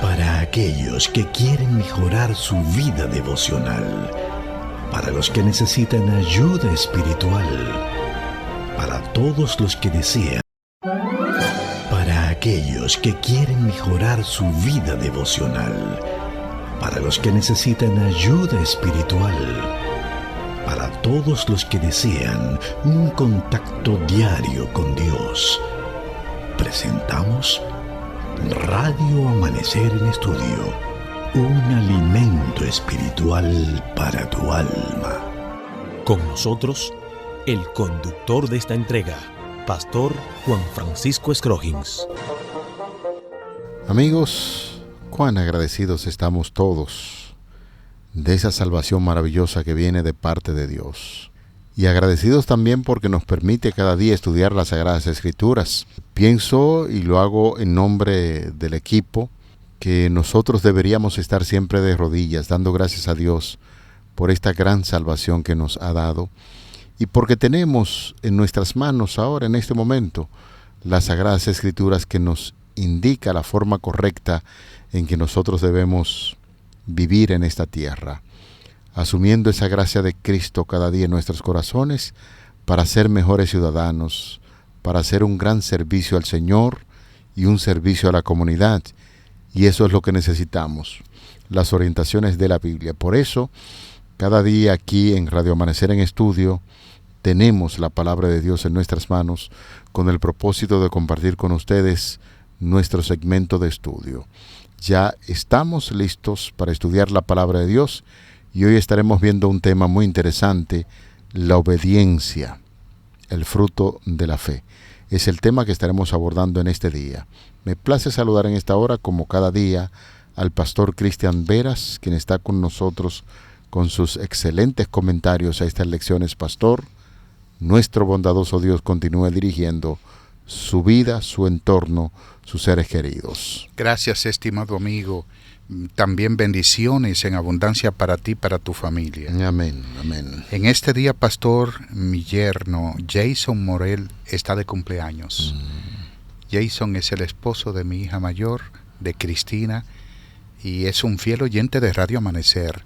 Para aquellos que quieren mejorar su vida devocional, para los que necesitan ayuda espiritual, para todos los que desean, para aquellos que quieren mejorar su vida devocional, para los que necesitan ayuda espiritual, para todos los que desean un contacto diario con Dios. Presentamos Radio Amanecer en Estudio, un alimento espiritual para tu alma. Con nosotros, el conductor de esta entrega, Pastor Juan Francisco Scroggins. Amigos, cuán agradecidos estamos todos de esa salvación maravillosa que viene de parte de Dios. Y agradecidos también porque nos permite cada día estudiar las Sagradas Escrituras. Pienso, y lo hago en nombre del equipo, que nosotros deberíamos estar siempre de rodillas, dando gracias a Dios por esta gran salvación que nos ha dado, y porque tenemos en nuestras manos ahora, en este momento, las Sagradas Escrituras que nos indica la forma correcta en que nosotros debemos vivir en esta tierra, asumiendo esa gracia de Cristo cada día en nuestros corazones para ser mejores ciudadanos, para hacer un gran servicio al Señor y un servicio a la comunidad. Y eso es lo que necesitamos, las orientaciones de la Biblia. Por eso, cada día aquí en Radio Amanecer en Estudio, tenemos la palabra de Dios en nuestras manos con el propósito de compartir con ustedes nuestro segmento de estudio. Ya estamos listos para estudiar la palabra de Dios y hoy estaremos viendo un tema muy interesante, la obediencia, el fruto de la fe. Es el tema que estaremos abordando en este día. Me place saludar en esta hora, como cada día, al pastor Cristian Veras, quien está con nosotros con sus excelentes comentarios a estas lecciones. Pastor, nuestro bondadoso Dios continúe dirigiendo su vida, su entorno, sus seres queridos. Gracias, estimado amigo. También bendiciones en abundancia para ti y para tu familia. Amén, amén. En este día, pastor, mi yerno Jason Morel está de cumpleaños. Jason es el esposo de mi hija mayor, de Cristina, y es un fiel oyente de Radio Amanecer.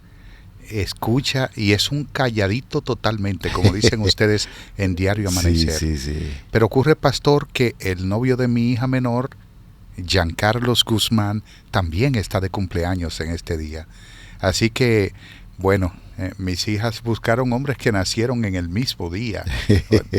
Escucha y es un calladito totalmente, como dicen ustedes en Diario Amanecer. Sí. Pero ocurre, pastor, que el novio de mi hija menor, Giancarlos Guzmán, también está de cumpleaños en este día. Así que, bueno, mis hijas buscaron hombres que nacieron en el mismo día.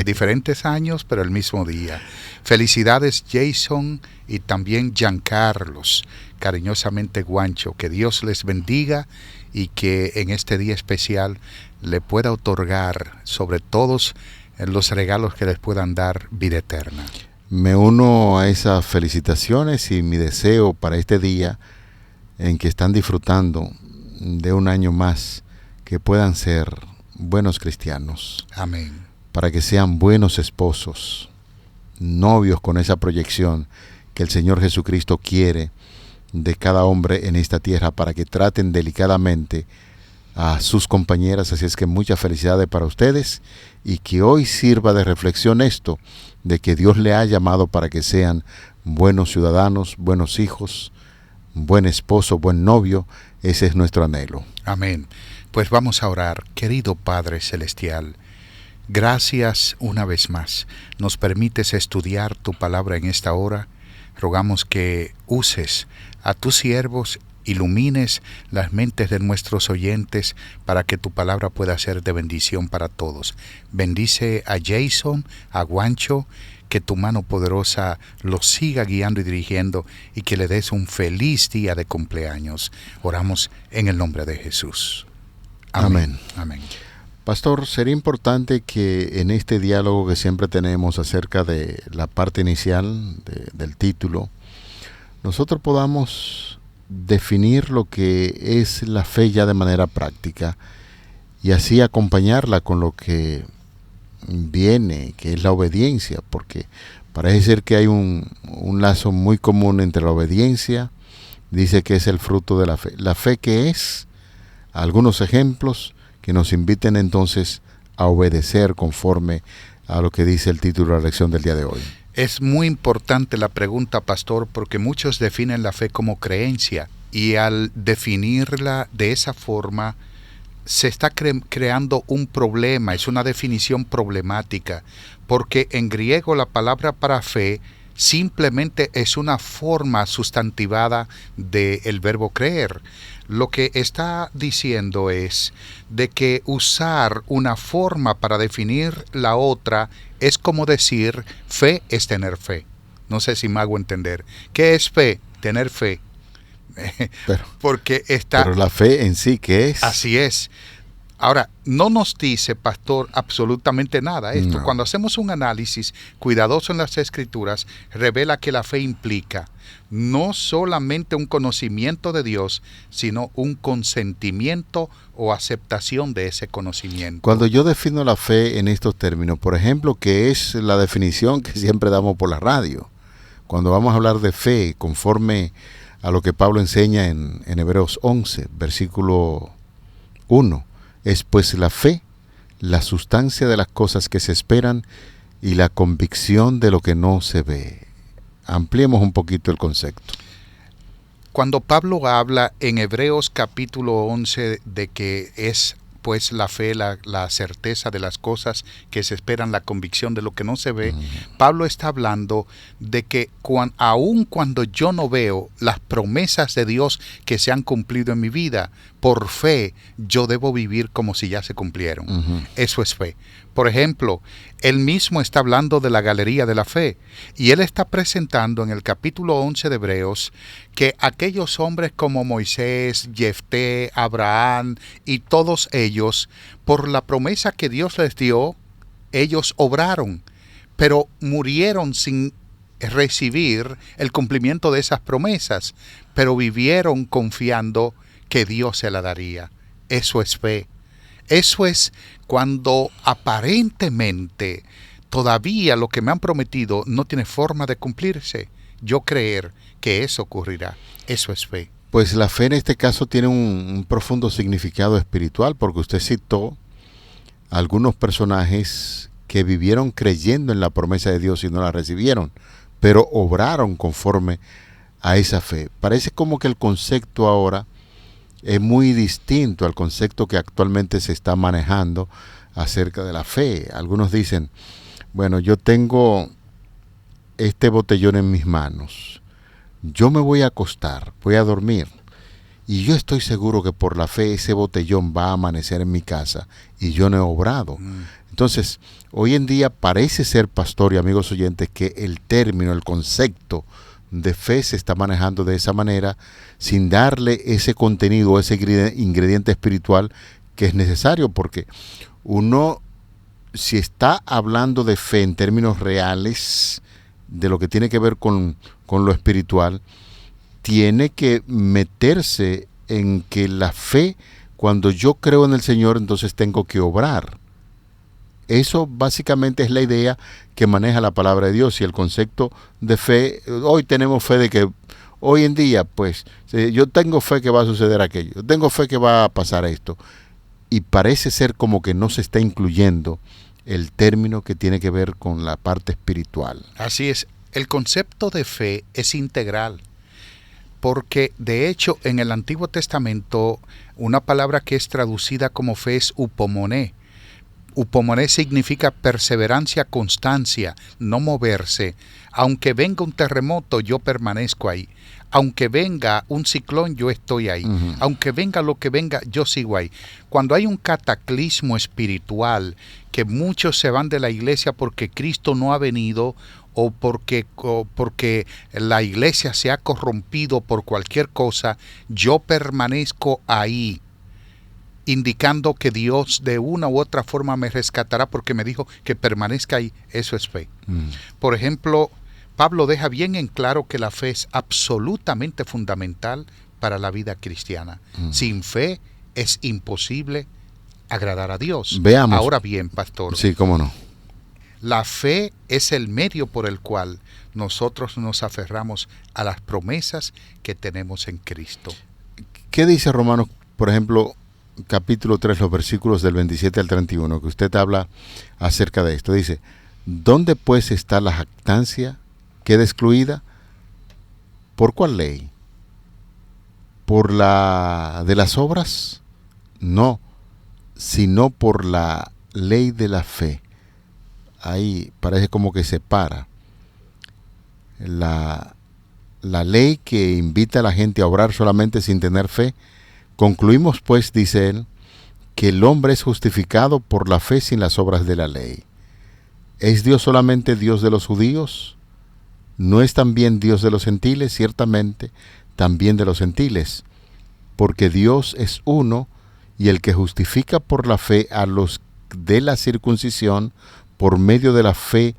Diferentes años, pero el mismo día. Felicidades, Jason, y también Giancarlos. Cariñosamente, Guancho. Que Dios les bendiga y que en este día especial le pueda otorgar sobre todos los regalos que les puedan dar vida eterna. Me uno a esas felicitaciones y mi deseo para este día en que están disfrutando de un año más, que puedan ser buenos cristianos. Amén. Para que sean buenos esposos, novios con esa proyección que el Señor Jesucristo quiere de cada hombre en esta tierra, para que traten delicadamente a sus compañeras. Así es que muchas felicidades para ustedes y que hoy sirva de reflexión esto, de que Dios le ha llamado para que sean buenos ciudadanos, buenos hijos, buen esposo, buen novio. Ese es nuestro anhelo. Amén. Pues vamos a orar. Querido Padre Celestial, gracias una vez más. Nos permites estudiar tu palabra en esta hora. Rogamos que uses a tus siervos, ilumines las mentes de nuestros oyentes para que tu palabra pueda ser de bendición para todos. Bendice a Jason, a Guancho, que tu mano poderosa los siga guiando y dirigiendo y que le des un feliz día de cumpleaños. Oramos en el nombre de Jesús. Amén. Amén. Pastor, sería importante que en este diálogo que siempre tenemos acerca de la parte inicial del título, nosotros podamos definir lo que es la fe ya de manera práctica y así acompañarla con lo que viene, que es la obediencia, porque parece ser que hay un lazo muy común entre la obediencia, dice que es el fruto de la fe. La fe, que es algunos ejemplos que nos inviten entonces a obedecer conforme a lo que dice el título de la lección del día de hoy. Es muy importante la pregunta, pastor, porque muchos definen la fe como creencia y al definirla de esa forma se está creando un problema, es una definición problemática, porque en griego la palabra para fe simplemente es una forma sustantivada del verbo creer. Lo que está diciendo es de que usar una forma para definir la otra es como decir fe es tener fe. No sé si me hago entender. ¿Qué es fe? Tener fe. Pero la fe en sí, ¿qué es? Así es. Ahora, no nos dice, pastor, absolutamente nada esto. No. Cuando hacemos un análisis cuidadoso en las Escrituras, revela que la fe implica no solamente un conocimiento de Dios, sino un consentimiento o aceptación de ese conocimiento. Cuando yo defino la fe en estos términos, por ejemplo, que es la definición que siempre damos por la radio, cuando vamos a hablar de fe, conforme a lo que Pablo enseña en Hebreos 11, versículo 1, es pues la fe, la sustancia de las cosas que se esperan y la convicción de lo que no se ve. Ampliemos un poquito el concepto. Cuando Pablo habla en Hebreos capítulo 11 de que es pues la fe, la certeza de las cosas que se esperan, la convicción de lo que no se ve, Pablo está hablando de que aun cuando yo no veo las promesas de Dios que se han cumplido en mi vida, por fe yo debo vivir como si ya se cumplieron. Eso es fe. Por ejemplo, él mismo está hablando de la galería de la fe y él está presentando en el capítulo 11 de Hebreos que aquellos hombres como Moisés, Jefté, Abraham y todos ellos, por la promesa que Dios les dio, ellos obraron, pero murieron sin recibir el cumplimiento de esas promesas, pero vivieron confiando que Dios se la daría. Eso es fe. Eso es cuando aparentemente todavía lo que me han prometido no tiene forma de cumplirse. Yo creer que eso ocurrirá. Eso es fe. Pues la fe en este caso tiene un profundo significado espiritual, porque usted citó algunos personajes que vivieron creyendo en la promesa de Dios y no la recibieron, pero obraron conforme a esa fe. Parece como que el concepto ahora es muy distinto al concepto que actualmente se está manejando acerca de la fe. Algunos dicen, bueno, yo tengo este botellón en mis manos, yo me voy a acostar, voy a dormir, y yo estoy seguro que por la fe ese botellón va a amanecer en mi casa, y yo no he obrado. Entonces, hoy en día parece ser, pastor y amigos oyentes, que el término, el concepto de fe se está manejando de esa manera, sin darle ese contenido, ese ingrediente espiritual que es necesario, porque uno, si está hablando de fe en términos reales, de lo que tiene que ver con lo espiritual, tiene que meterse en que la fe, cuando yo creo en el Señor, entonces tengo que obrar. Eso básicamente es la idea que maneja la palabra de Dios y el concepto de fe. Hoy tenemos fe de que, hoy en día, pues, yo tengo fe que va a suceder aquello, yo tengo fe que va a pasar esto. Y parece ser como que no se está incluyendo el término que tiene que ver con la parte espiritual. Así es, el concepto de fe es integral, porque de hecho en el Antiguo Testamento una palabra que es traducida como fe es upomoné. Upomoné significa perseverancia, constancia, no moverse. Aunque venga un terremoto, yo permanezco ahí. Aunque venga un ciclón, yo estoy ahí. Aunque venga lo que venga, yo sigo ahí. Cuando hay un cataclismo espiritual, que muchos se van de la iglesia porque Cristo no ha venido, o porque la iglesia se ha corrompido por cualquier cosa, yo permanezco ahí, indicando que Dios de una u otra forma me rescatará porque me dijo que permanezca ahí. Eso es fe. Por ejemplo, Pablo deja bien en claro que la fe es absolutamente fundamental para la vida cristiana. Sin fe es imposible agradar a Dios. Veamos. Ahora bien, pastor. Sí, cómo no. La fe es el medio por el cual nosotros nos aferramos a las promesas que tenemos en Cristo. ¿Qué dice Romanos, por ejemplo, capítulo 3, los versículos del 27 al 31, que usted habla acerca de esto? Dice, ¿Dónde pues está la jactancia? ¿Queda excluida? ¿Por cuál ley? ¿Por la de las obras? No, sino por la ley de la fe. Ahí parece como que separa la ley que invita a la gente a obrar solamente sin tener fe. Concluimos pues, dice él, que el hombre es justificado por la fe sin las obras de la ley. ¿Es Dios solamente Dios de los judíos? ¿No es también Dios de los gentiles? Ciertamente, también de los gentiles, porque Dios es uno, y el que justifica por la fe a los de la circuncisión, por medio de la fe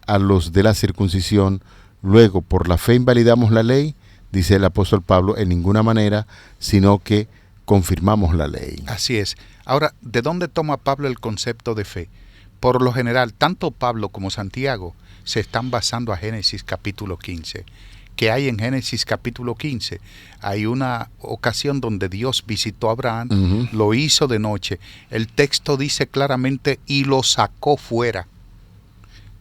a los de la circuncisión. Luego, por la fe invalidamos la ley, dice el apóstol Pablo, en ninguna manera, sino que confirmamos la ley. Así es. Ahora, ¿de dónde toma Pablo el concepto de fe? Por lo general, tanto Pablo como Santiago se están basando a Génesis capítulo 15. ¿Qué hay en Génesis capítulo 15? Hay una ocasión donde Dios visitó a Abraham, lo hizo de noche. El texto dice claramente, y lo sacó fuera.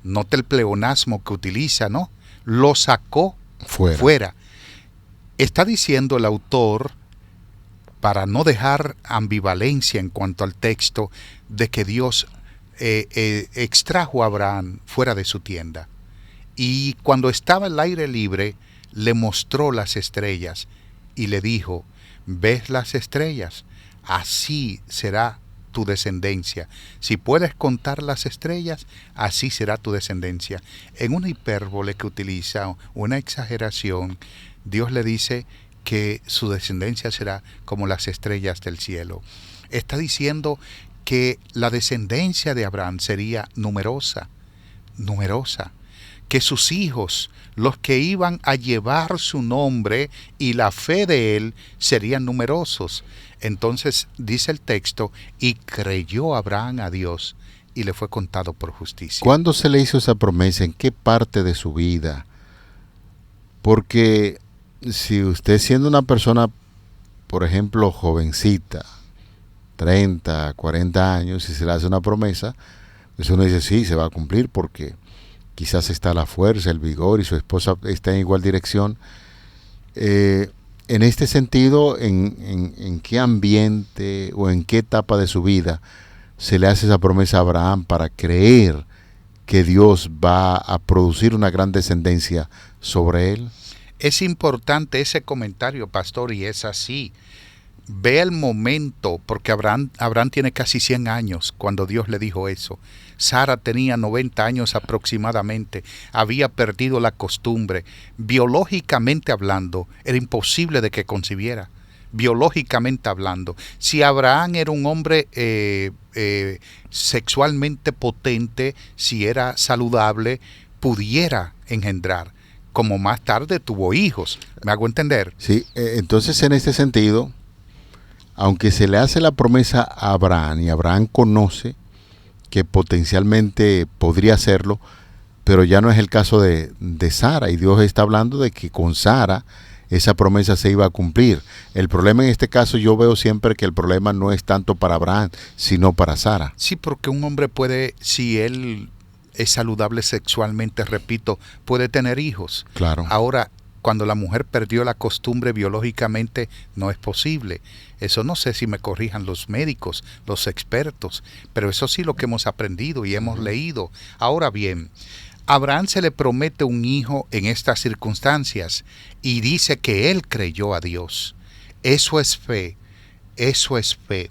Nota el pleonasmo que utiliza, ¿no? Lo sacó fuera. Está diciendo el autor, para no dejar ambivalencia en cuanto al texto, de que Dios extrajo a Abraham fuera de su tienda. Y cuando estaba al aire libre, le mostró las estrellas y le dijo, ¿ves las estrellas? Así será tu descendencia. Si puedes contar las estrellas, así será tu descendencia. En una hipérbole que utiliza, una exageración, Dios le dice que su descendencia será como las estrellas del cielo. Está diciendo que la descendencia de Abraham sería numerosa, que sus hijos, los que iban a llevar su nombre y la fe de él, serían numerosos. Entonces dice el texto, y creyó Abraham a Dios, y le fue contado por justicia. ¿Cuándo se le hizo esa promesa? ¿En qué parte de su vida? Porque si usted, siendo una persona, por ejemplo, jovencita, 30, 40 años, y se le hace una promesa, pues uno dice, sí, se va a cumplir porque quizás está la fuerza, el vigor, y su esposa está en igual dirección. En este sentido, ¿en qué ambiente o en qué etapa de su vida se le hace esa promesa a Abraham para creer que Dios va a producir una gran descendencia sobre él? Es importante ese comentario, pastor, y es así. Ve el momento, porque Abraham tiene casi 100 años cuando Dios le dijo eso. Sara tenía 90 años aproximadamente, había perdido la costumbre. Biológicamente hablando, era imposible de que concibiera. Biológicamente hablando, si Abraham era un hombre sexualmente potente, si era saludable, pudiera engendrar, como más tarde tuvo hijos. ¿Me hago entender? Sí, entonces en este sentido, aunque se le hace la promesa a Abraham, y Abraham conoce que potencialmente podría hacerlo, pero ya no es el caso de Sara, y Dios está hablando de que con Sara esa promesa se iba a cumplir. El problema en este caso, yo veo siempre que el problema no es tanto para Abraham, sino para Sara. Sí, porque un hombre puede, si él es saludable sexualmente, repito, puede tener hijos. Claro. Ahora, cuando la mujer perdió la costumbre biológicamente, no es posible. Eso no sé si me corrijan los médicos, los expertos, pero eso sí lo que hemos aprendido y hemos leído. Ahora bien, a Abraham se le promete un hijo en estas circunstancias y dice que él creyó a Dios. Eso es fe, eso es fe.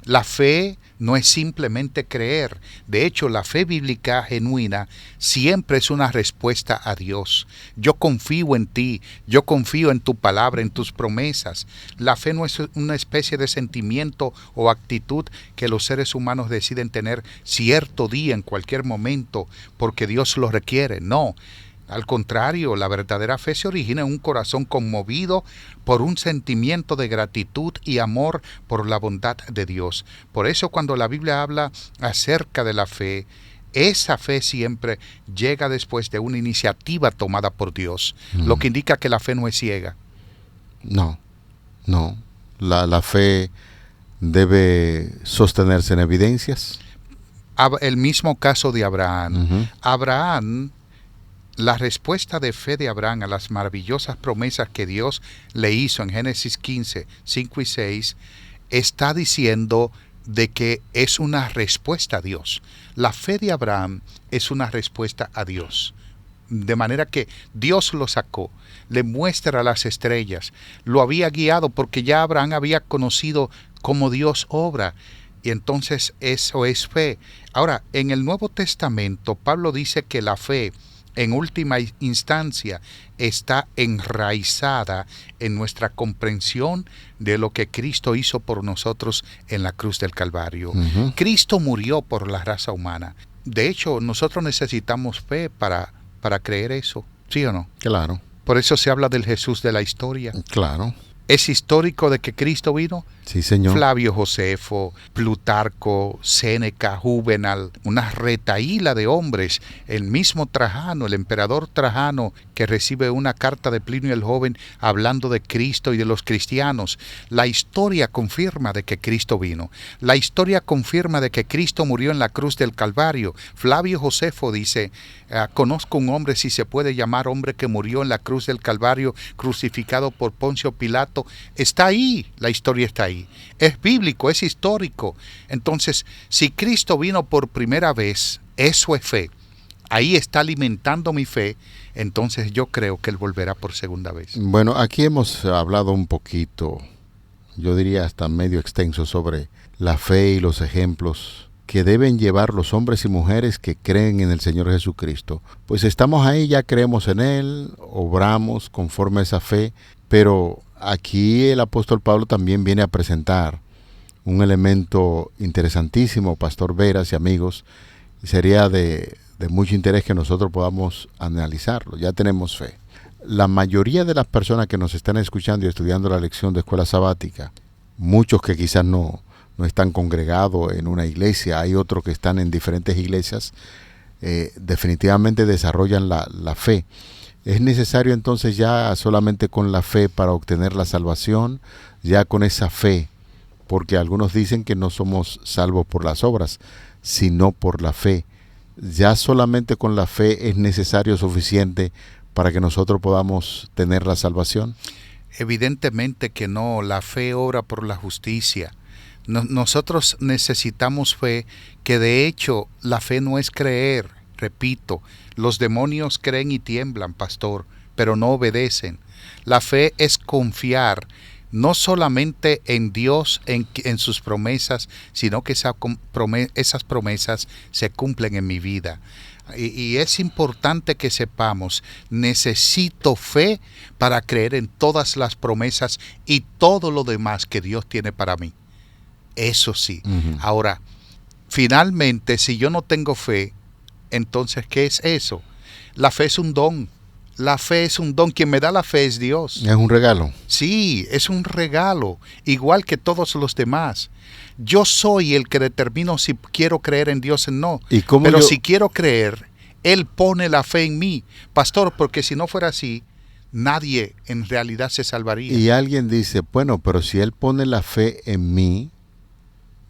La fe no es simplemente creer. De hecho, la fe bíblica genuina siempre es una respuesta a Dios. Yo confío en ti, yo confío en tu palabra, en tus promesas. La fe no es una especie de sentimiento o actitud que los seres humanos deciden tener cierto día, en cualquier momento, porque Dios lo requiere. No. Al contrario, la verdadera fe se origina en un corazón conmovido por un sentimiento de gratitud y amor por la bondad de Dios. Por eso cuando la Biblia habla acerca de la fe, esa fe siempre llega después de una iniciativa tomada por Dios, lo que indica que la fe no es ciega. No. La fe debe sostenerse en evidencias. El mismo caso de Abraham. Ujú. Abraham, la respuesta de fe de Abraham a las maravillosas promesas que Dios le hizo en Génesis 15, 5 y 6, está diciendo de que es una respuesta a Dios. La fe de Abraham es una respuesta a Dios. De manera que Dios lo sacó, le muestra las estrellas, lo había guiado porque ya Abraham había conocido cómo Dios obra. Y entonces eso es fe. Ahora, en el Nuevo Testamento, Pablo dice que la fe, en última instancia, está enraizada en nuestra comprensión de lo que Cristo hizo por nosotros en la cruz del Calvario. Ujú. Cristo murió por la raza humana. De hecho, nosotros necesitamos fe para creer eso, ¿sí o no? Claro, Por eso se habla del Jesús de la historia. claro. ¿Es histórico de que Cristo vino? Sí, señor. Flavio Josefo, Plutarco, Séneca, Juvenal, una retahíla de hombres, el mismo Trajano, el emperador Trajano, que recibe una carta de Plinio el Joven hablando de Cristo y de los cristianos. La historia confirma de que Cristo vino. La historia confirma de que Cristo murió en la cruz del Calvario. Flavio Josefo dice, conozco un hombre, si se puede llamar hombre, que murió en la cruz del Calvario, crucificado por Poncio Pilato. Está ahí, la historia está ahí. Es bíblico, es histórico. Entonces, si Cristo vino por primera vez, eso es fe. Ahí está alimentando mi fe. Entonces yo creo que Él volverá por segunda vez. Bueno, aquí hemos hablado un poquito, yo diría hasta medio extenso, sobre la fe y los ejemplos que deben llevar los hombres y mujeres que creen en el Señor Jesucristo. Pues estamos ahí, ya creemos en Él, obramos conforme a esa fe, pero aquí el apóstol Pablo también viene a presentar un elemento interesantísimo, Pastor Veras y amigos, y sería de mucho interés que nosotros podamos analizarlo. Ya tenemos fe. La mayoría de las personas que nos están escuchando y estudiando la lección de escuela sabática, muchos que quizás no están congregados en una iglesia, hay otros que están en diferentes iglesias, definitivamente desarrollan la fe. ¿Es necesario entonces ya solamente con la fe para obtener la salvación? Ya con esa fe, porque algunos dicen que no somos salvos por las obras, sino por la fe. ¿Ya solamente con la fe es necesario, suficiente para que nosotros podamos tener la salvación? Evidentemente que no, la fe obra por la justicia. Nosotros necesitamos fe, que de hecho la fe no es creer. Repito, los demonios creen y tiemblan, pastor, pero no obedecen. La fe es confiar no solamente en Dios, en sus promesas, sino que esas promesas se cumplen en mi vida. Y es importante que sepamos, necesito fe para creer en todas las promesas y todo lo demás que Dios tiene para mí. Eso sí. Uh-huh. Ahora, finalmente, si yo no tengo fe, entonces, ¿qué es eso? La fe es un don. La fe es un don. Quien me da la fe es Dios. Es un regalo. Sí, es un regalo, igual que todos los demás. Yo soy el que determino si quiero creer en Dios o no. Pero si quiero creer, Él pone la fe en mí. Pastor, porque si no fuera así, nadie en realidad se salvaría. Y alguien dice, bueno, pero si Él pone la fe en mí,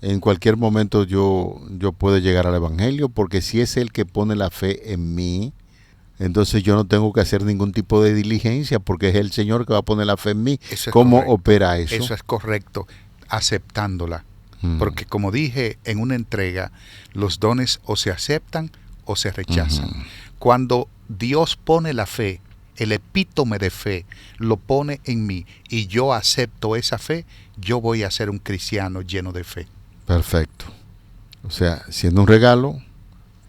en cualquier momento yo puedo llegar al Evangelio, porque si es Él que pone la fe en mí, entonces yo no tengo que hacer ningún tipo de diligencia, porque es el Señor que va a poner la fe en mí. ¿Cómo correcto. Opera eso? Eso es correcto, aceptándola. Porque como dije en una entrega, los dones o se aceptan o se rechazan. Cuando Dios pone la fe, el epítome de fe, lo pone en mí y yo acepto esa fe, yo voy a ser un cristiano lleno de fe. Perfecto. O sea, siendo un regalo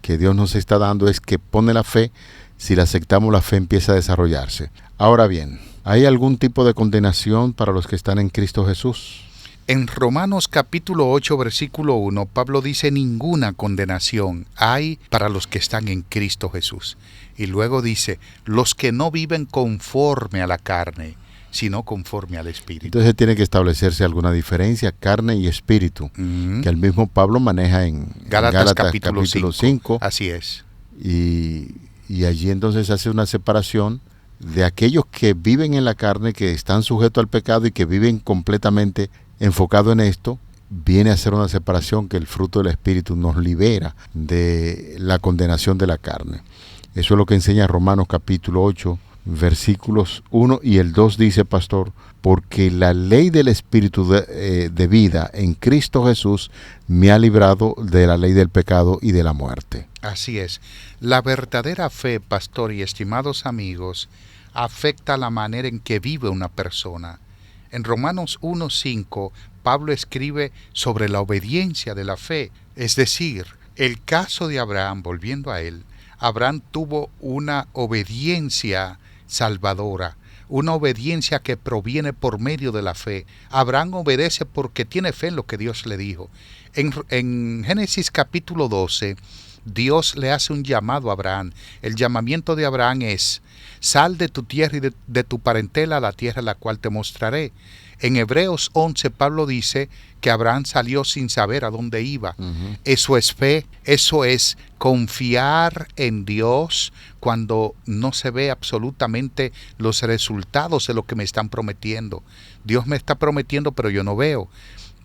que Dios nos está dando, es que pone la fe. Si la aceptamos, la fe empieza a desarrollarse. Ahora bien, ¿hay algún tipo de condenación para los que están en Cristo Jesús? En Romanos capítulo 8, versículo 1, Pablo dice, ninguna condenación hay para los que están en Cristo Jesús. Y luego dice, los que no viven conforme a la carne, sino conforme al Espíritu. Entonces tiene que establecerse alguna diferencia, carne y espíritu, que el mismo Pablo maneja en Gálatas capítulo 5. Así es. Y allí entonces hace una separación de aquellos que viven en la carne, que están sujetos al pecado y que viven completamente enfocado en esto, viene a ser una separación que el fruto del Espíritu nos libera de la condenación de la carne. Eso es lo que enseña Romanos capítulo 8, versículos 1 y el 2 dice, pastor, porque la ley del Espíritu de vida en Cristo Jesús me ha librado de la ley del pecado y de la muerte. Así es. La verdadera fe, pastor y estimados amigos, afecta la manera en que vive una persona. En Romanos 1:5, Pablo escribe sobre la obediencia de la fe, es decir, el caso de Abraham, volviendo a él, Abraham tuvo una obediencia salvadora, una obediencia que proviene por medio de la fe. Abraham obedece porque tiene fe en lo que Dios le dijo. En Génesis capítulo 12, Dios le hace un llamado a Abraham. El llamamiento de Abraham es: sal de tu tierra y de tu parentela a la tierra a la cual te mostraré. En Hebreos 11, Pablo dice que Abraham salió sin saber a dónde iba. Eso es fe, eso es confiar en Dios cuando no se ve absolutamente los resultados de lo que me están prometiendo. Dios me está prometiendo, pero yo no veo.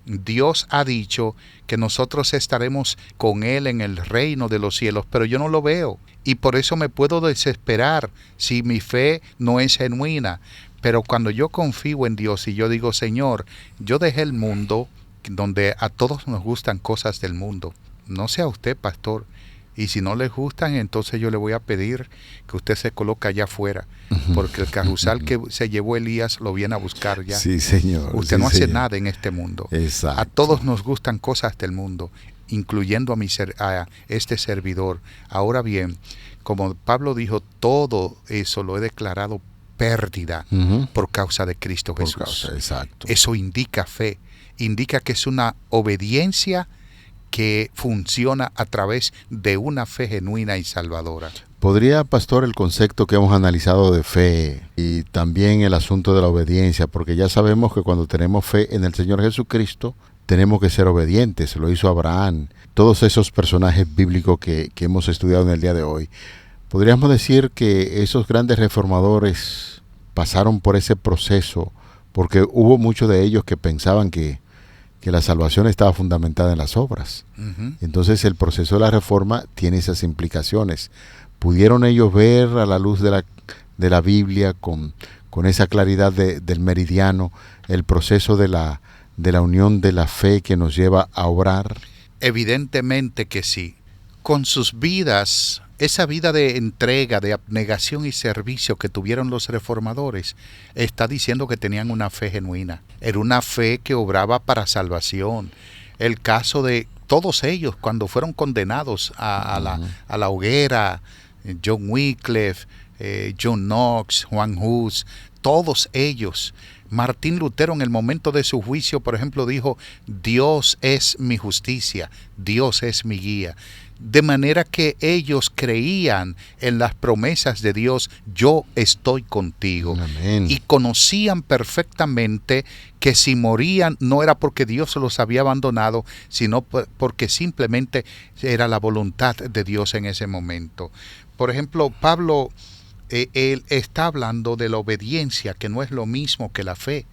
Dios ha dicho que nosotros estaremos con Él en el reino de los cielos, pero yo no lo veo. Y por eso me puedo desesperar si mi fe no es genuina. Pero cuando yo confío en Dios y yo digo, Señor, yo dejé el mundo, donde a todos nos gustan cosas del mundo. No sea usted, pastor. Y si no les gustan, entonces yo le voy a pedir que usted se coloque allá afuera, porque el carrusel que se llevó Elías lo viene a buscar ya. Sí, señor. Usted sí, no hace señor. nada en este mundo. Exacto. A todos nos gustan cosas del mundo, incluyendo a este servidor. Ahora bien, como Pablo dijo, todo eso lo he declarado pérdida por causa de Cristo Jesús. Exacto. Eso indica fe, indica que es una obediencia que funciona a través de una fe genuina y salvadora. ¿Podría, pastor, el concepto que hemos analizado de fe y también el asunto de la obediencia? Porque ya sabemos que cuando tenemos fe en el Señor Jesucristo, tenemos que ser obedientes. Lo hizo Abraham, todos esos personajes bíblicos que hemos estudiado en el día de hoy. ¿Podríamos decir que esos grandes reformadores pasaron por ese proceso? Porque hubo muchos de ellos que pensaban que la salvación estaba fundamentada en las obras. Entonces el proceso de la reforma tiene esas implicaciones. ¿Pudieron ellos ver a la luz de la Biblia con esa claridad del meridiano el proceso de la unión de la fe que nos lleva a obrar? Evidentemente que sí. Con sus vidas, esa vida de entrega, de abnegación y servicio que tuvieron los reformadores, está diciendo que tenían una fe genuina. Era una fe que obraba para salvación. El caso de todos ellos cuando fueron condenados a la hoguera, John Wycliffe, John Knox, Juan Hus, todos ellos. Martín Lutero en el momento de su juicio, por ejemplo, dijo: Dios es mi justicia, Dios es mi guía. De manera que ellos creían en las promesas de Dios: yo estoy contigo. Amén. Y conocían perfectamente que si morían no era porque Dios los había abandonado, sino porque simplemente era la voluntad de Dios en ese momento. Por ejemplo, Pablo él está hablando de la obediencia, que no es lo mismo que la fe.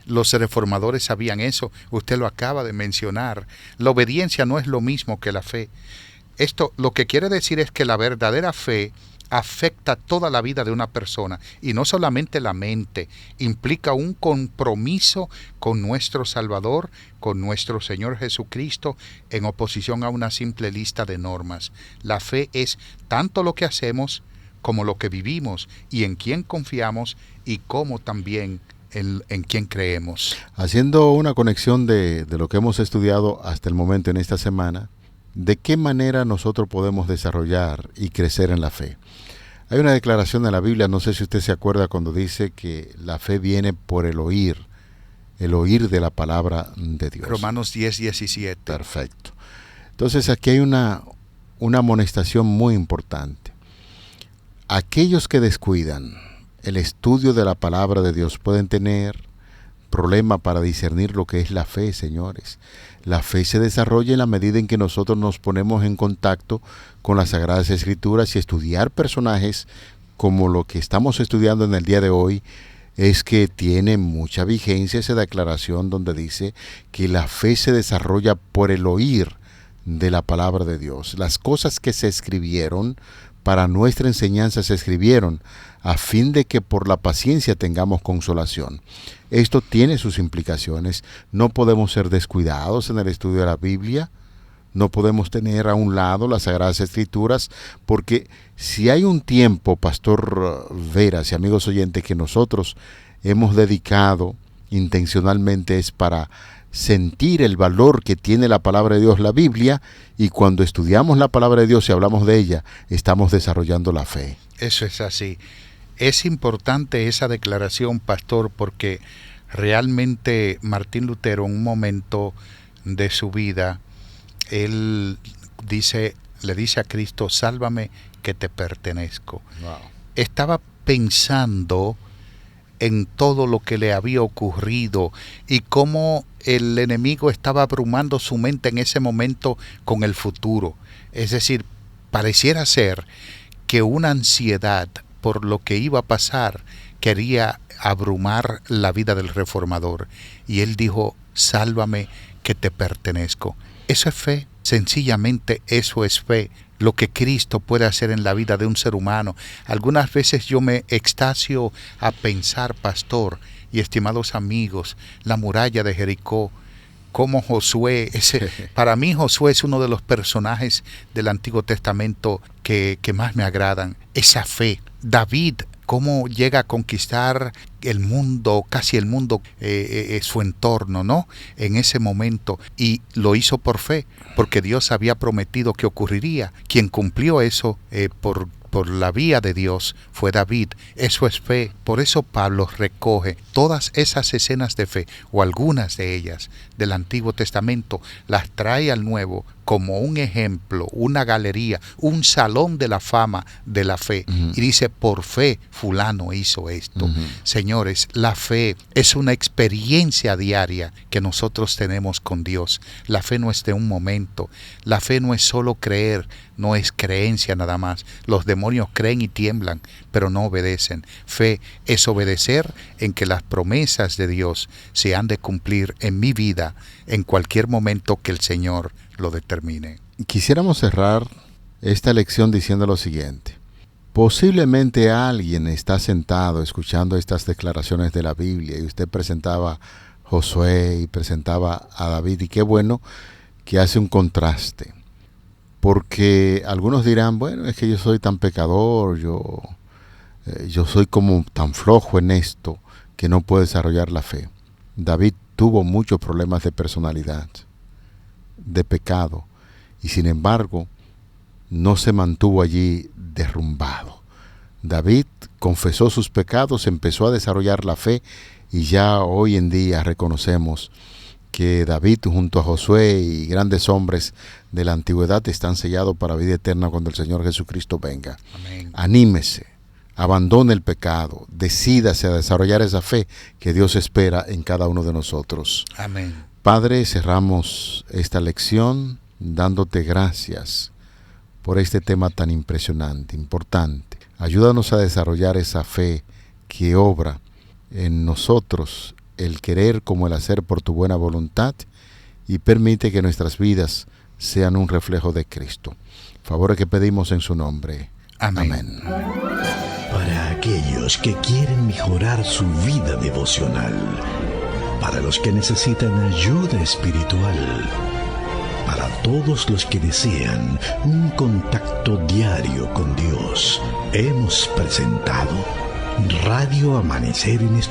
Los reformadores sabían eso, usted lo acaba de mencionar. La obediencia no es lo mismo que la fe. Esto lo que quiere decir es que la verdadera fe afecta toda la vida de una persona, y no solamente la mente, implica un compromiso con nuestro Salvador, con nuestro Señor Jesucristo, en oposición a una simple lista de normas. La fe es tanto lo que hacemos como lo que vivimos, y en quién confiamos, y cómo también en quién creemos. Haciendo una conexión de lo que hemos estudiado hasta el momento en esta semana, ¿de qué manera nosotros podemos desarrollar y crecer en la fe? Hay una declaración en la Biblia, no sé si usted se acuerda, cuando dice que la fe viene por el oír de la palabra de Dios. Romanos 10:17. Perfecto. Entonces aquí hay una amonestación muy importante. Aquellos que descuidan el estudio de la palabra de Dios pueden tener problema para discernir lo que es la fe, señores. La fe se desarrolla en la medida en que nosotros nos ponemos en contacto con las Sagradas Escrituras y estudiar personajes como lo que estamos estudiando en el día de hoy, es que tiene mucha vigencia esa declaración donde dice que la fe se desarrolla por el oír de la palabra de Dios. Las cosas que se escribieron para nuestra enseñanza se escribieron a fin de que por la paciencia tengamos consolación. Esto tiene sus implicaciones. No podemos ser descuidados en el estudio de la Biblia. No podemos tener a un lado las Sagradas Escrituras, porque si hay un tiempo, Pastor Veras y amigos oyentes, que nosotros hemos dedicado intencionalmente es para sentir el valor que tiene la palabra de Dios, la Biblia, y cuando estudiamos la palabra de Dios y hablamos de ella, estamos desarrollando la fe. Eso es así. Es importante esa declaración, pastor, porque realmente Martín Lutero, en un momento de su vida, él le dice a Cristo, sálvame que te pertenezco. Wow. Estaba pensando en todo lo que le había ocurrido y cómo el enemigo estaba abrumando su mente en ese momento con el futuro. Es decir, pareciera ser que una ansiedad por lo que iba a pasar quería abrumar la vida del reformador. Y él dijo, sálvame que te pertenezco. Eso es fe, sencillamente eso es fe. Lo que Cristo puede hacer en la vida de un ser humano. Algunas veces yo me extasio a pensar, pastor y estimados amigos, la muralla de Jericó, como Josué, para mí Josué es uno de los personajes del Antiguo Testamento que más me agradan. Esa fe. David, cómo llega a conquistar el mundo, casi el mundo, su entorno, ¿no? En ese momento. Y lo hizo por fe, porque Dios había prometido que ocurriría. Quien cumplió eso por la vía de Dios fue David. Eso es fe. Por eso Pablo recoge todas esas escenas de fe, o algunas de ellas, del Antiguo Testamento, las trae al Nuevo como un ejemplo, una galería, un salón de la fama de la fe. Uh-huh. Y dice, por fe fulano hizo esto. Uh-huh. Señores, la fe es una experiencia diaria que nosotros tenemos con Dios. La fe no es de un momento. La fe no es solo creer, no es creencia nada más. Los demonios creen y tiemblan, pero no obedecen. Fe es obedecer en que las promesas de Dios se han de cumplir en mi vida en cualquier momento que el Señor lo determine. Quisiéramos cerrar esta lección diciendo lo siguiente. Posiblemente alguien está sentado escuchando estas declaraciones de la Biblia y usted presentaba a Josué y presentaba a David, y qué bueno que hace un contraste, porque algunos dirán, bueno, es que yo soy tan pecador, yo soy como tan flojo en esto que no puedo desarrollar la fe. David tuvo muchos problemas de personalidad, de pecado, y sin embargo no se mantuvo allí derrumbado. David confesó sus pecados, empezó a desarrollar la fe, y ya hoy en día reconocemos que David junto a Josué y grandes hombres de la antigüedad están sellados para vida eterna cuando el Señor Jesucristo venga. Amén. Anímese, abandone el pecado, decídase a desarrollar esa fe que Dios espera en cada uno de nosotros. Amén. Padre, cerramos esta lección dándote gracias por este tema tan impresionante, importante. Ayúdanos a desarrollar esa fe que obra en nosotros, el querer como el hacer por tu buena voluntad, y permite que nuestras vidas sean un reflejo de Cristo. Favores que pedimos en su nombre. Amén. Amén. Para aquellos que quieren mejorar su vida devocional, para los que necesitan ayuda espiritual, para todos los que desean un contacto diario con Dios, hemos presentado Radio Amanecer en Estudio.